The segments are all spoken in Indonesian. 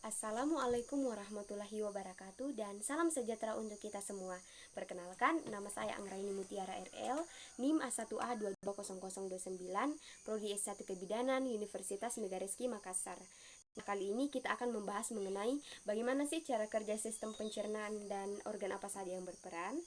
Assalamualaikum warahmatullahi wabarakatuh dan salam sejahtera untuk kita semua. Perkenalkan, nama saya Anggraini Mutiara RL, NIM A1A220029, Prodi S1 Kebidanan, Universitas Megarizky Makassar. Nah, kali ini kita akan membahas mengenai bagaimana sih cara kerja sistem pencernaan dan organ apa saja yang berperan.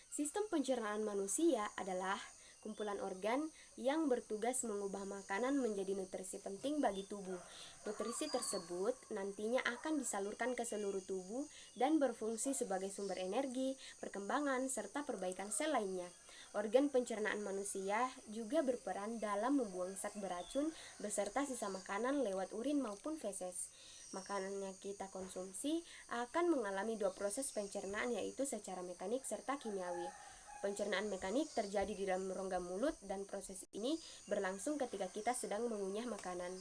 Sistem pencernaan manusia adalah kumpulan organ yang bertugas mengubah makanan menjadi nutrisi penting bagi tubuh. Nutrisi tersebut nantinya akan disalurkan ke seluruh tubuh dan berfungsi sebagai sumber energi, perkembangan, serta perbaikan sel lainnya. Organ pencernaan manusia juga berperan dalam membuang zat beracun beserta sisa makanan lewat urin maupun feses. Makanan yang kita konsumsi akan mengalami dua proses pencernaan, yaitu secara mekanik serta kimiawi. Pencernaan mekanik terjadi di dalam rongga mulut dan proses ini berlangsung ketika kita sedang mengunyah makanan.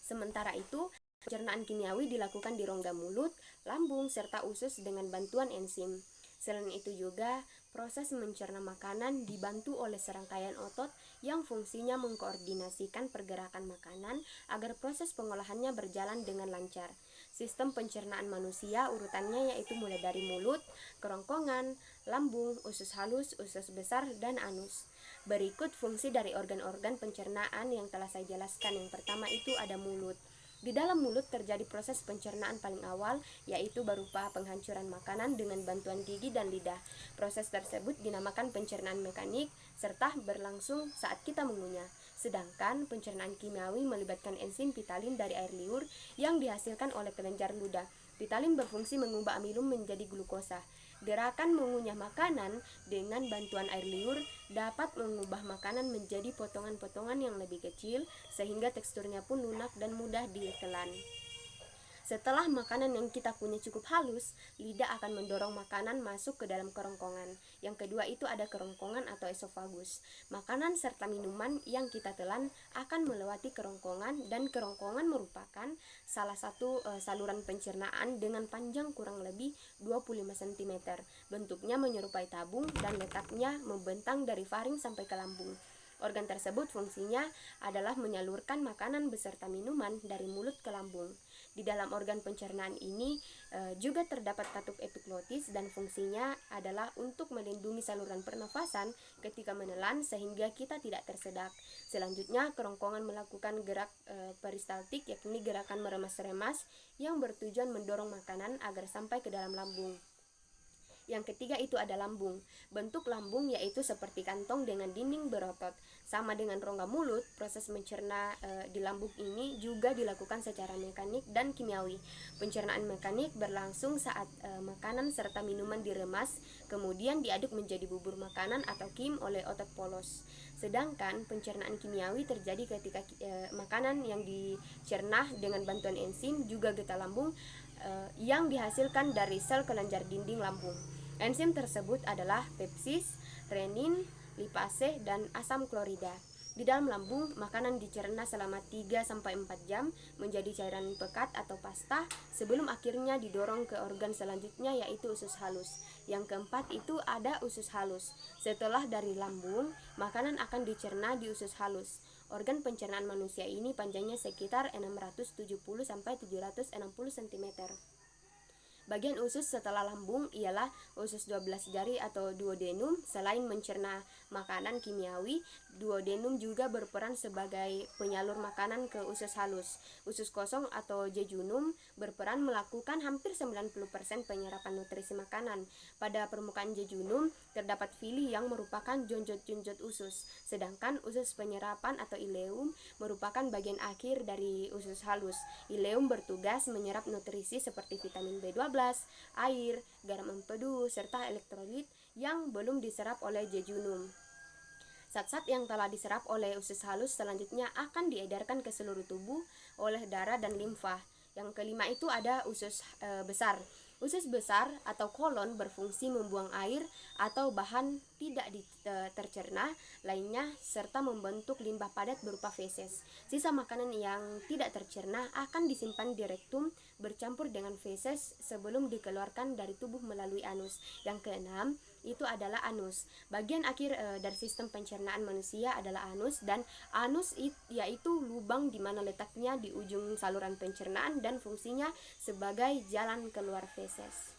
Sementara itu, pencernaan kimiawi dilakukan di rongga mulut, lambung, serta usus dengan bantuan enzim. Selain itu juga, proses mencerna makanan dibantu oleh serangkaian otot yang fungsinya mengkoordinasikan pergerakan makanan agar proses pengolahannya berjalan dengan lancar. Sistem pencernaan manusia urutannya yaitu mulai dari mulut, kerongkongan, lambung, usus halus, usus besar, dan anus. Berikut fungsi dari organ-organ pencernaan yang telah saya jelaskan. Yang pertama itu ada mulut. Di dalam mulut terjadi proses pencernaan paling awal, yaitu berupa penghancuran makanan dengan bantuan gigi dan lidah. Proses tersebut dinamakan pencernaan mekanik, serta berlangsung saat kita mengunyah. Sedangkan pencernaan kimiawi melibatkan enzim pitalin dari air liur yang dihasilkan oleh kelenjar ludah. Pitalin berfungsi mengubah amilum menjadi glukosa. Gerakan mengunyah makanan dengan bantuan air liur dapat mengubah makanan menjadi potongan-potongan yang lebih kecil sehingga teksturnya pun lunak dan mudah ditelan. Setelah makanan yang kita kunyah cukup halus, lidah akan mendorong makanan masuk ke dalam kerongkongan. Yang kedua itu ada kerongkongan atau esofagus. Makanan serta minuman yang kita telan akan melewati kerongkongan, dan kerongkongan merupakan salah satu saluran pencernaan dengan panjang kurang lebih 25 cm. Bentuknya menyerupai tabung dan letaknya membentang dari faring sampai ke lambung. Organ tersebut fungsinya adalah menyalurkan makanan beserta minuman dari mulut ke lambung. Di dalam organ pencernaan ini juga terdapat katup epiglotis dan fungsinya adalah untuk melindungi saluran pernafasan ketika menelan sehingga kita tidak tersedak. Selanjutnya, kerongkongan melakukan gerak peristaltik, yakni gerakan meremas-remas yang bertujuan mendorong makanan agar sampai ke dalam lambung. Yang ketiga itu ada lambung. Bentuk lambung yaitu seperti kantong dengan dinding berotot. Sama dengan rongga mulut, proses mencerna di lambung ini juga dilakukan secara mekanik dan kimiawi. Pencernaan mekanik berlangsung saat makanan serta minuman diremas, kemudian diaduk menjadi bubur makanan atau kim oleh otot polos. Sedangkan pencernaan kimiawi terjadi ketika makanan yang dicerna dengan bantuan enzim juga getah lambung yang dihasilkan dari sel kelenjar dinding lambung. Enzim tersebut adalah pepsis, renin, lipase, dan asam klorida. Di dalam lambung, makanan dicerna selama 3-4 jam menjadi cairan pekat atau pasta sebelum akhirnya didorong ke organ selanjutnya yaitu usus halus. Yang keempat itu ada usus halus. Setelah dari lambung, makanan akan dicerna di usus halus. Organ pencernaan manusia ini panjangnya sekitar 670-760 cm. Bagian usus setelah lambung ialah usus 12 jari atau duodenum. Selain mencerna makanan kimiawi, duodenum juga berperan sebagai penyalur makanan ke usus halus. Usus kosong atau jejunum berperan melakukan hampir 90% penyerapan nutrisi makanan. Pada permukaan jejunum terdapat villi yang merupakan jonjot-jonjot usus, sedangkan usus penyerapan atau ileum merupakan bagian akhir dari usus halus. Ileum bertugas menyerap nutrisi seperti vitamin B12, air, garam empedu, serta elektrolit yang belum diserap oleh jejunum. Zat-zat yang telah diserap oleh usus halus selanjutnya akan diedarkan ke seluruh tubuh oleh darah dan limfa. Yang kelima itu ada usus besar. Usus besar atau kolon berfungsi membuang air atau bahan tidak tercerna lainnya serta membentuk limbah padat berupa feses. Sisa makanan yang tidak tercerna akan disimpan di rektum bercampur dengan feses sebelum dikeluarkan dari tubuh melalui anus. Yang keenam, itu adalah anus. Bagian akhir dari sistem pencernaan manusia adalah anus, dan anus yaitu lubang di mana letaknya di ujung saluran pencernaan dan fungsinya sebagai jalan keluar feses.